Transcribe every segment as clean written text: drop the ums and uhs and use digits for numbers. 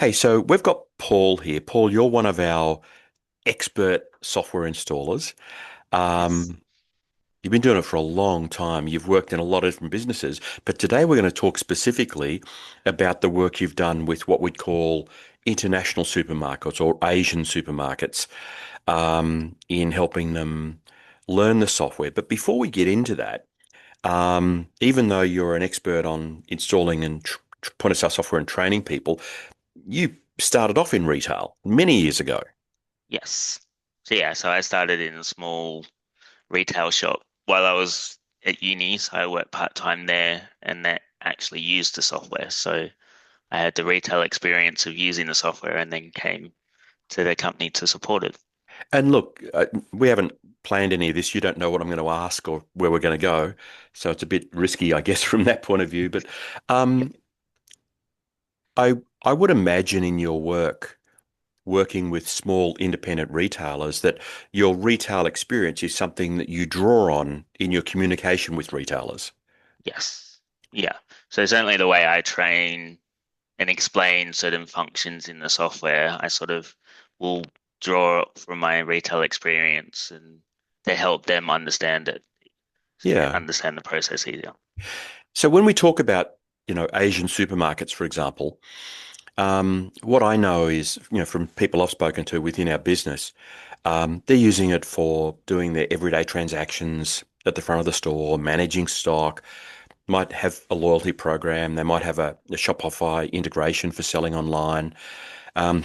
Hey, so we've got Paul here. Paul, you're one of our expert software installers. Yes. Um, you've been doing it for a long time. You've worked in a lot of different businesses, but today we're going to talk specifically about the work you've done with what we'd call international supermarkets or Asian supermarkets, in helping them learn the software. But before we get into that, even though you're an expert on installing and point of sale software and training people, you started off in retail many years ago. Yes. So I started in a small retail shop while I was at uni. So I worked part-time there and that actually used the software. So I had the retail experience of using the software and then came to the company to support it. And look, we haven't planned any of this. You don't know what I'm going to ask or where we're going to go. So it's a bit risky, I guess, from that point of view. But Yep. um, I I would imagine in your work, working with small independent retailers, that your retail experience is something that you draw on in your communication with retailers. Yes. Yeah. So certainly the way I train and explain certain functions in the software, I sort of will draw from my retail experience and to help them understand it, Yeah. understand the process easier. So when we talk about, Asian supermarkets, for example, what I know is, from people I've spoken to within our business, they're using it for doing their everyday transactions at the front of the store, managing stock, might have a loyalty program, they might have a Shopify integration for selling online.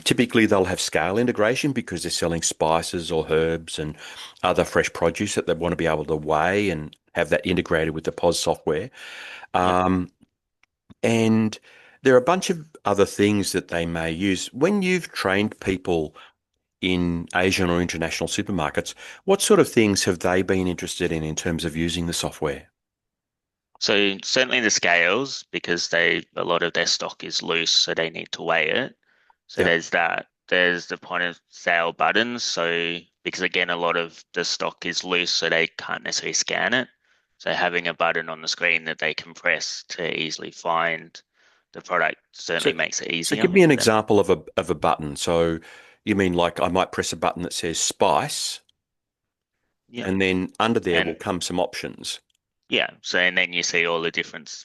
Typically, they'll have scale integration because they're selling spices or herbs and other fresh produce that they want to be able to weigh and have that integrated with the POS software. Yep. Um, and there are a bunch of other things that they may use. When you've trained people in Asian or international supermarkets, what sort of things have they been interested in terms of using the software? So certainly the scales, because a lot of their stock is loose, so they need to weigh it. So Yep. there's that. There's the point of sale buttons. So because again, a lot of the stock is loose, so they can't necessarily scan it. So having a button on the screen that they can press to easily find the product certainly So, makes it so easier give me an for them. example of a button. So you mean like I might press a button that says spice, Yeah. and then under there will And come some options. yeah, so and then you see all the different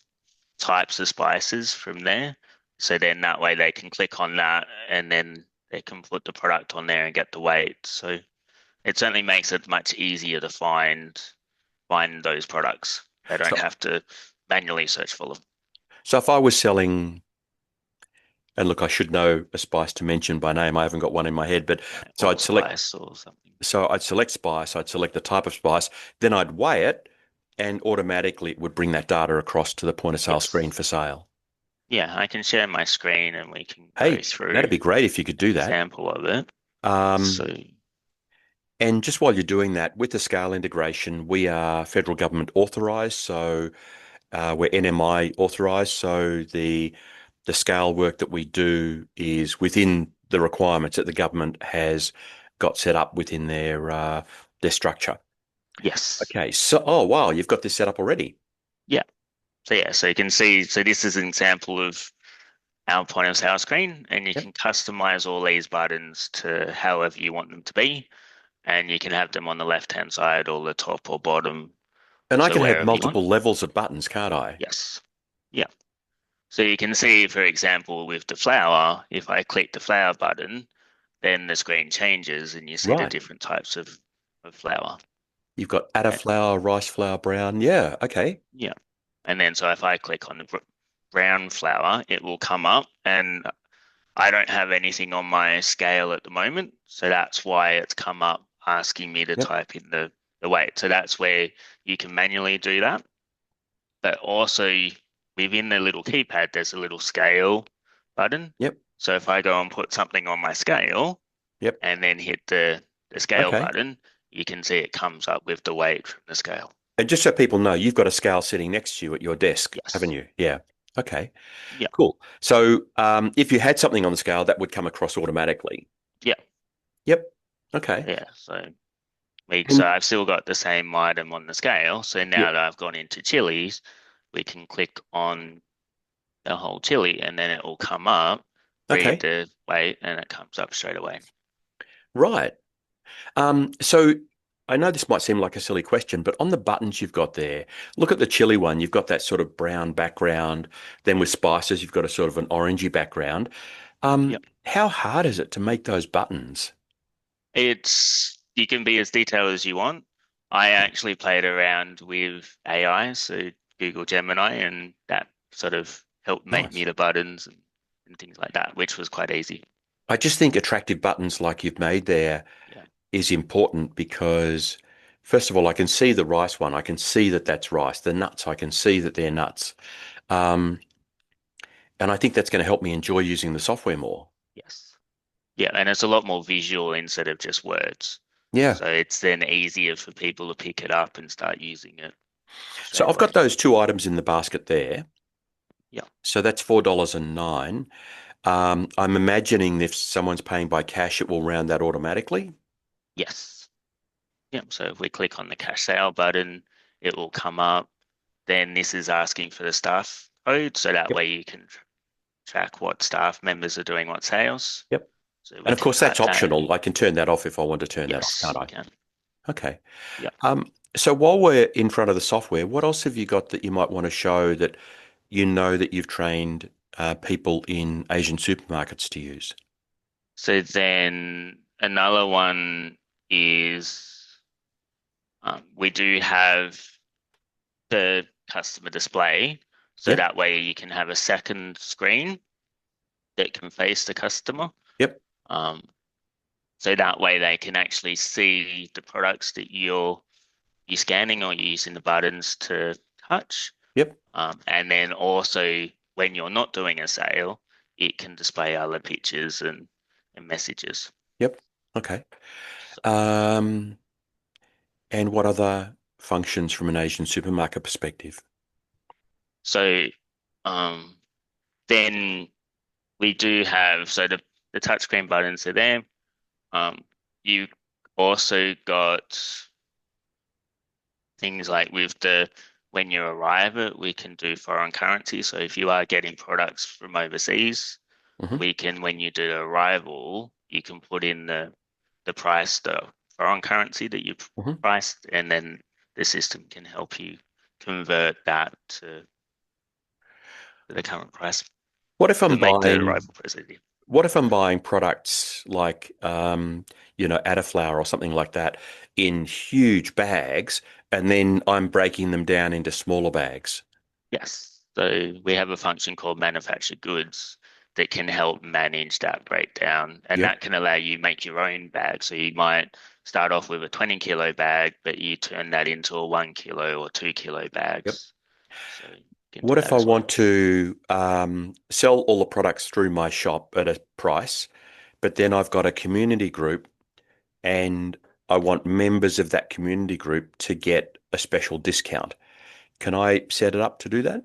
types of spices from there. So then that way they can click on that and then they can put the product on there and get the weight. So it certainly makes it much easier to find those products. They don't So, have to manually search for them. so if I was selling, and look, I should know a spice to mention by name. I haven't got one in my head, but Yeah, so I'd select. allspice or something. So I'd select spice. I'd select the type of spice. Then I'd weigh it, and automatically it would bring that data across to the point of sale screen Yes. for sale. Yeah, I can share my screen and we can go Hey, that'd through be great if you could an do that. example of it. So, Um, And just while you're doing that, with the scale integration, we are federal government authorised, so we're NMI authorised. So the scale work that we do is within the requirements that the government has got set up within their structure. yes. Okay, so oh wow, you've got this set up already. Yeah. So you can see, so this is an example of our point of sale screen, and you Yep. can customize all these buttons to however you want them to be, and you can have them on the left-hand side or the top or bottom, And I so can have wherever you want. multiple levels of buttons, can't I? Yes. Yeah. So you can see, for example, with the flower, if I click the flower button, then the screen changes and you see the Right. different types of flour. You've got adder Uh, flour, rice flour, brown. Yeah, okay. Yeah. And then so if I click on the brown flour, it will come up and I don't have anything on my scale at the moment. So that's why it's come up asking me to Yep. type in the weight. So that's where you can manually do that. But also within the little keypad, there's a little scale button. Yep. So if I go and put something on my scale Yep. and then hit the scale Okay. button, you can see it comes up with the weight from the scale. And just so people know, you've got a scale sitting next to you at your desk, haven't Yes. you? Yeah. Okay. Yeah. Cool. So if you had something on the scale, that would come across automatically. Yeah. Yep. Okay. Yeah. So And I've still got the same item on the scale. So yeah. now that I've gone into chilies, we can click on the whole chili and then it will come up read Okay. the weight, and it comes up straight away. Right. So I know this might seem like a silly question, but on the buttons you've got there, look at the chili one. You've got that sort of brown background. Then with spices, you've got a sort of an orangey background. How hard is it to make those buttons? You can be as detailed as you want. I actually played around with AI, so Google Gemini, and that sort of helped make me Nice. the buttons and things like that, which was quite easy. I just think attractive buttons like you've made there Yeah. is important because, first of all, I can see the rice one. I can see that that's rice. The nuts, I can see that they're nuts. Um, and I think that's going to help me enjoy using the software more. Yes. Yeah, and it's a lot more visual instead of just words. Yeah. So it's then easier for people to pick it up and start using it So straight I've away. got those two items in the basket there. Yeah. So that's $4.09. I'm imagining if someone's paying by cash, it will round that automatically. Yes. Yeah. So if we click on the cash sale button, it will come up. Then this is asking for the staff code, so that Yep. way you can track what staff members are doing what sales. Yep. So And we of can course, that's type that in. optional. I can turn that off if I want to turn that off, Yes, can't you I? can. Okay. Yeah. So while we're in front of the software, what else have you got that you might want to show that you know that you've trained people in Asian supermarkets to use? So then another one is we do have the customer display. So Yep. that way you can have a second screen that can face the customer. Yep. Um, so that way they can actually see the products that you're scanning or you're using the buttons to touch. Yep. And then also when you're not doing a sale, it can display other pictures and messages. Yep. Okay. So, Um, and what other functions from an Asian supermarket perspective? so um, then we do have the touchscreen buttons are there. You also got things like with the when you arrive it, we can do foreign currency. So if you are getting products from overseas, Hmm. we can when you do arrival, you can put in the price, the foreign currency that you Hmm. priced, and then the system can help you convert that to the current price What if to I'm make the buying arrival price easy. What if I'm buying products like, Adaflower or something like that in huge bags, and then I'm breaking them down into smaller bags? Yes. So we have a function called manufactured goods that can help manage that breakdown, and Yep, that can allow you make your own bag. So you might start off with a 20 kilo bag, but you turn that into a 1 kilo or 2 kilo yep. bags. So you can do What if that I as well. want to sell all the products through my shop at a price, but then I've got a community group and I want members of that community group to get a special discount? Can I set it up to do that?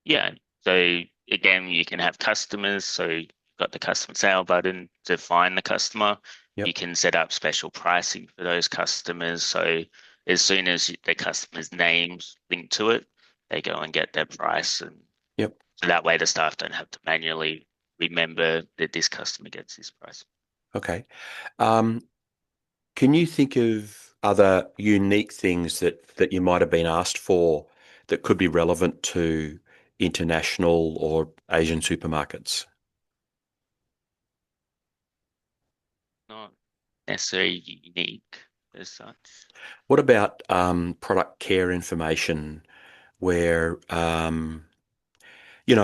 Yeah. So again, you can have customers. So you've got the customer sale button to find the customer. You Yep, can set up special pricing for those customers. So as soon as the customer's name's linked to it, they go and get their price. And yep. so that way the staff don't have to manually remember that this customer gets this price. Okay. Um, Can you think of other unique things that you might have been asked for that could be relevant to international or Asian supermarkets? Not necessarily unique as such. What about product care information where, if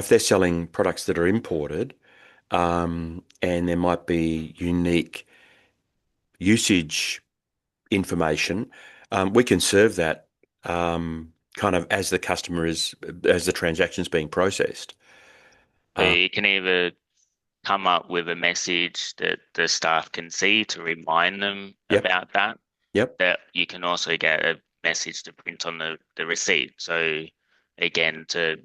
they're selling products that are imported, and there might be unique usage information, we can serve that kind of as the transaction's being processed. So Uh, you can either come up with a message that the staff can see to remind them yep, about that. yep, That you can also get a message to print on the receipt. So again, to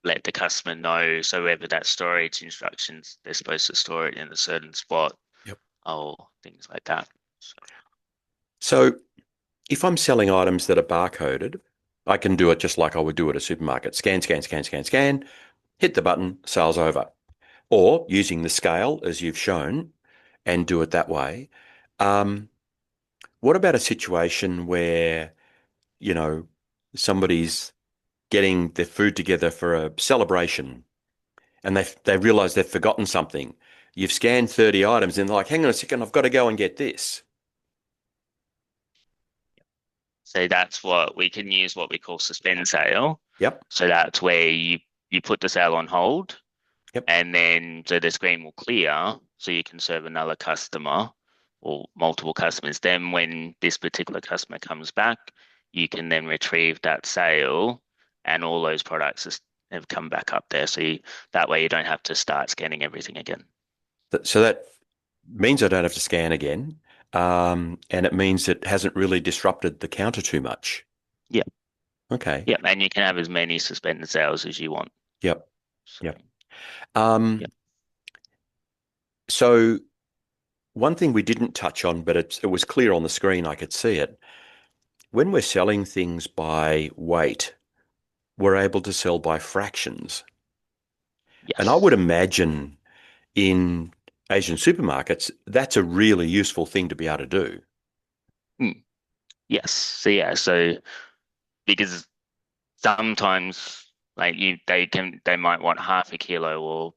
let the customer know, so whether that storage instructions, they're supposed to store it in a certain spot yep. or things like that. So, So if I'm selling items that are barcoded, I can do it just like I would do at a supermarket. Scan, scan, scan, scan, scan, hit the button, sales over. or using the scale as you've shown and do it that way. Um, what about a situation where, you know, somebody's getting their food together for a celebration and they realize they've forgotten something? You've scanned 30 items and they're like, hang on a second, I've got to go and get this. So that's what we can use what we call suspend sale. Yep, So that's where you put the sale on hold yep. and then so the screen will clear so you can serve another customer or multiple customers. Then when this particular customer comes back, you can then retrieve that sale and all those have come back up there. That way you don't have to start scanning everything again. So that means I don't have to scan again. And it means it hasn't really disrupted the counter too much. Yeah. Okay. Yeah. And you can have as many suspended sales as you want. Yep. So Yep. Um, yeah. so one thing we didn't touch on, but it was clear on the screen, I could see it. When we're selling things by weight, we're able to sell by fractions. And I would Yes. imagine in Asian supermarkets, that's a really useful thing to be able to do. Mm. Yes. So because sometimes like they might want half a kilo or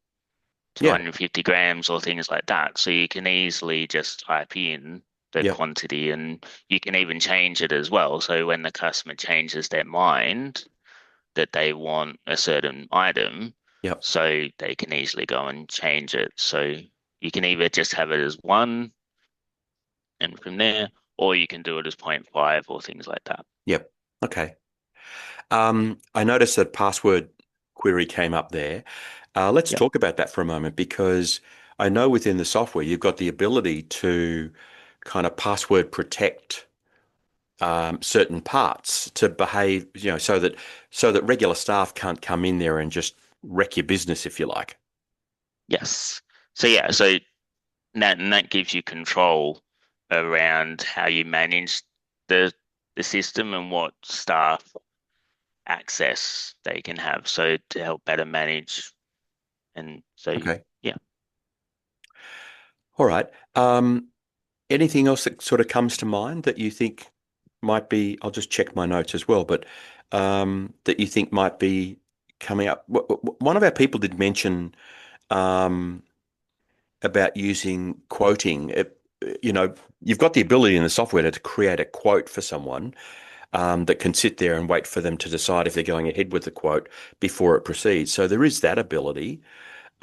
Yeah. 250 grams or things like that. So you can easily just type in the Yep. quantity and you can even change it as well. So when the customer changes their mind that they want a certain item, Yep. so they can easily go and change it. So you can either just have it as one and from there, or you can do it as point 0.5 or things like that. Yep. Okay. I noticed that password query came up there. Let's Yep. talk about that for a moment because I know within the software you've got the ability to kind of password protect certain parts to behave, so that regular staff can't come in there and just wreck your business, if you like. Yes. So that gives you control around how you manage the the system and what staff access they can have. So to help better manage and so Okay. yeah. All right. Anything else that sort of comes to mind that you think might be, I'll just check my notes as well, but that you think might be coming up? One of our people did mention um, about using quoting. You've got the ability in the software to create a quote for someone that can sit there and wait for them to decide if they're going ahead with the quote before it proceeds. So there is that ability.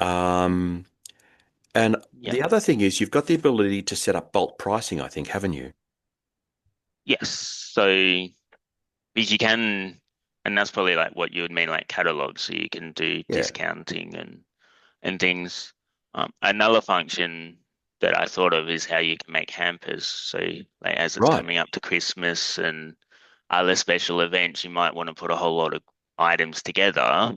Um, and Yeah. the other thing is you've got the ability to set up bulk pricing, I think, haven't you? Yes. So because you can and that's probably like what you would mean like catalog. So you can do Yeah. discounting and things. Another function that I thought of is how you can make hampers. So, like as it's Right. coming up to Christmas and other special events, you might want to put a whole lot of items together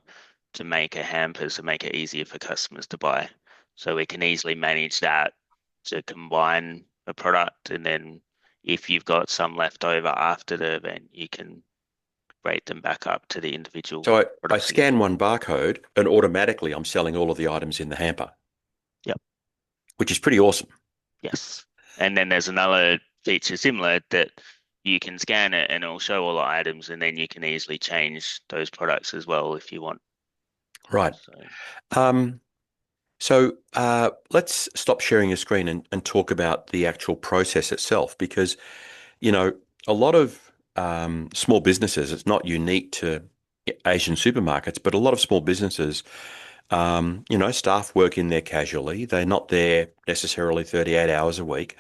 to make a hamper to make it easier for customers to buy. So we can easily manage that to combine a product, and then if you've got some left over after the event, you can break them back up to the individual So I products again. scan one barcode and automatically I'm selling all of the items in the hamper, Yep. which is pretty awesome. Yes. And then there's another feature similar that you can scan it and it'll show all the items, and then you can easily change those products as well if you want. Right. So, Um, so let's stop sharing your screen and talk about the actual process itself because, you know, a lot of small businesses, it's not unique to Asian supermarkets, but a lot of small businesses, staff work in there casually. They're not there necessarily 38 hours a week.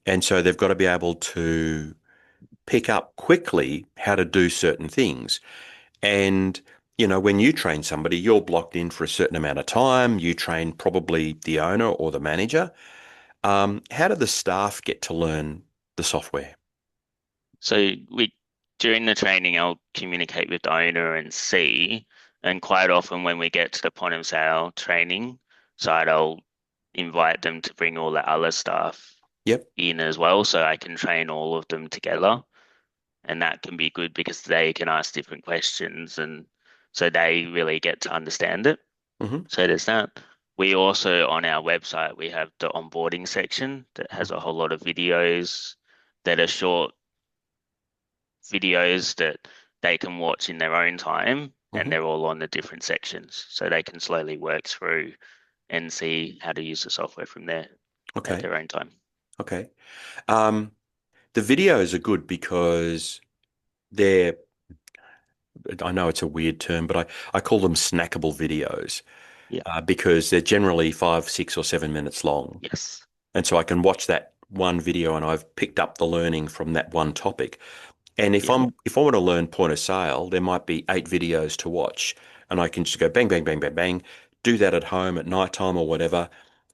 And so they've got to be able to pick up quickly how to do certain things. And, when you train somebody, you're blocked in for a certain amount of time. You train probably the owner or the manager. How do the staff get to learn the software? so we during the training, I'll communicate with the owner and see, and quite often when we get to the point of sale training side, I'll invite them to bring all the other staff Yep. in as well, so I can train all of them together. And that can be good because they can ask different questions and so they really get to understand it. Hmm. So there's that. we also on our website we have the onboarding section that has a whole lot of videos that are short videos that they can watch in their own time, and Hmm. they're all on the different sections, so they can slowly work through and see how to use the software from there at Okay. their own time. Okay. Um, the videos are good because they're, I know it's a weird term, but I call them snackable videos Yeah. because they're generally 5, 6, or 7 minutes long. Yes. And so I can watch that one video and I've picked up the learning from that one topic. And Yeah. if I want to learn point of sale, there might be 8 videos to watch, and I can just go bang, bang, bang, bang, bang, do that at home at night time or whatever.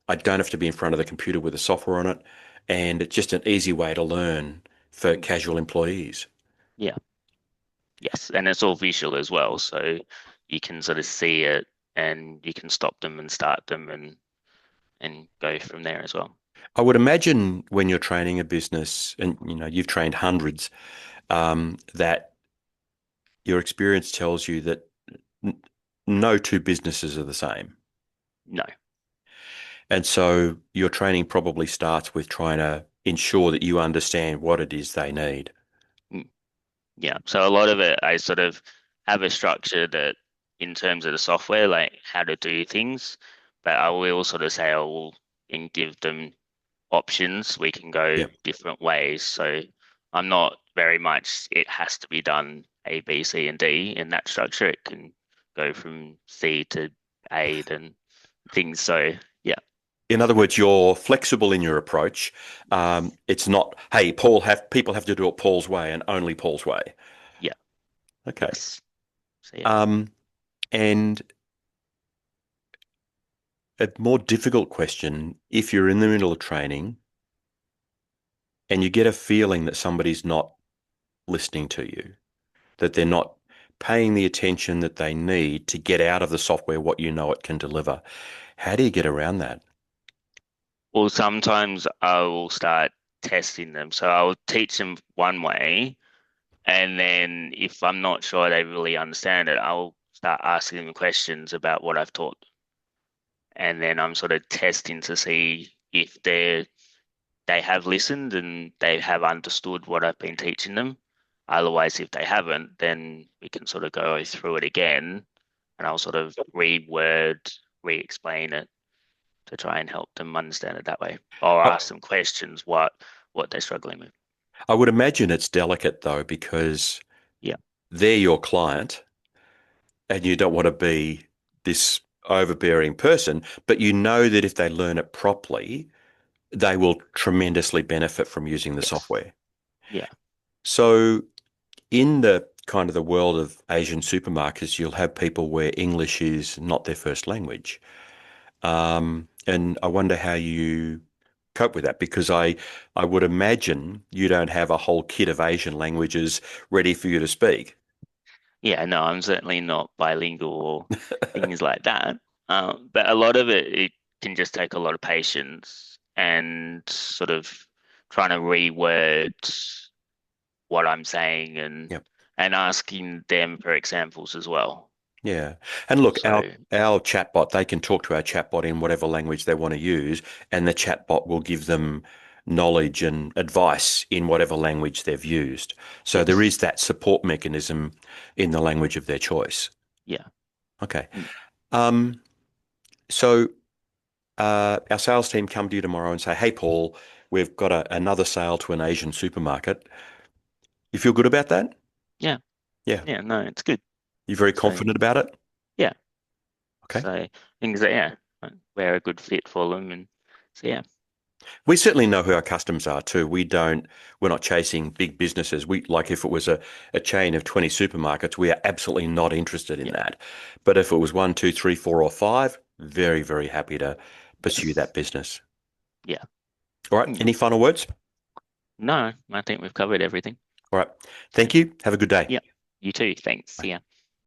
I don't have to be in front of the computer with the software on it, and it's just an easy way to learn for Mm. casual employees. Yeah. Yes. And it's all visual as well, so you can sort of see it and you can stop them and start them and go from there as well. I would imagine when you're training a business, and you've trained hundreds, that your experience tells you that n- no two businesses are the same. No. And so your training probably starts with trying to ensure that you understand what it is they need. Mm. Yeah. So a lot of it, I sort of have a structure that in terms of the software, like how to do things, but I will sort of say I will and give them options. We can go Yeah. different ways. So I'm not very much, it has to be done A, B, C, and D in that structure. It can go from C to A and things. So yeah, In other words, you're flexible in your approach. It's not, hey, people have to do it Paul's way and only Paul's way. yeah, Okay. yes. So yeah. Um, and a more difficult question, if you're in the middle of training and you get a feeling that somebody's not listening to you, that they're not paying the attention that they need to get out of the software what you know it can deliver, how do you get around that? Well, sometimes I will start testing them. So I'll teach them one way, and then if I'm not sure they really understand it, I'll start asking them questions about what I've taught. And then I'm sort of testing to see if they have listened and they have understood what I've been teaching them. Otherwise, if they haven't, then we can sort of go through it again, and I'll sort of reword, re-explain it to try and help them understand it that way, or I ask them questions what they're struggling with. I would imagine it's delicate though, because Yeah. they're your client and you don't want to be this overbearing person, but you know that if they learn it properly, they will tremendously benefit from using the Yes. software. Yeah. So in the kind of the world of Asian supermarkets, you'll have people where English is not their first language. And I wonder how you cope with that, because I would imagine you don't have a whole kit of Asian languages ready for you to speak. Yeah. No, I'm certainly not bilingual or things like that. But a lot of it can just take a lot of patience and sort of trying to reword what I'm saying Yep. and asking them for examples as well. Yeah. And look, our So our chatbot, they can talk to our chatbot in whatever language they want to use, and the chatbot will give them knowledge and advice in whatever language they've used. So there yes, is that support mechanism in the language of their choice. yeah, Okay. mm, Um, so our sales team come to you tomorrow and say, "Hey, Paul, we've got another sale to an Asian supermarket." You feel good about that? yeah, Yeah. yeah. No, it's good. You're very So confident about it? yeah, Okay. so things that yeah, we're a good fit for them, and so yeah, We certainly know who our customers are too. We're not chasing big businesses. Like if it was a chain of 20 supermarkets, we are absolutely not interested in yeah, that. But if it was one, two, three, four, or five, very, very happy to pursue yes, that business. yeah. All right. Mm. Any final words? No, I think we've covered everything. All right. So Thank you. Have a good day. yeah, you too. Thanks. See Bye. ya.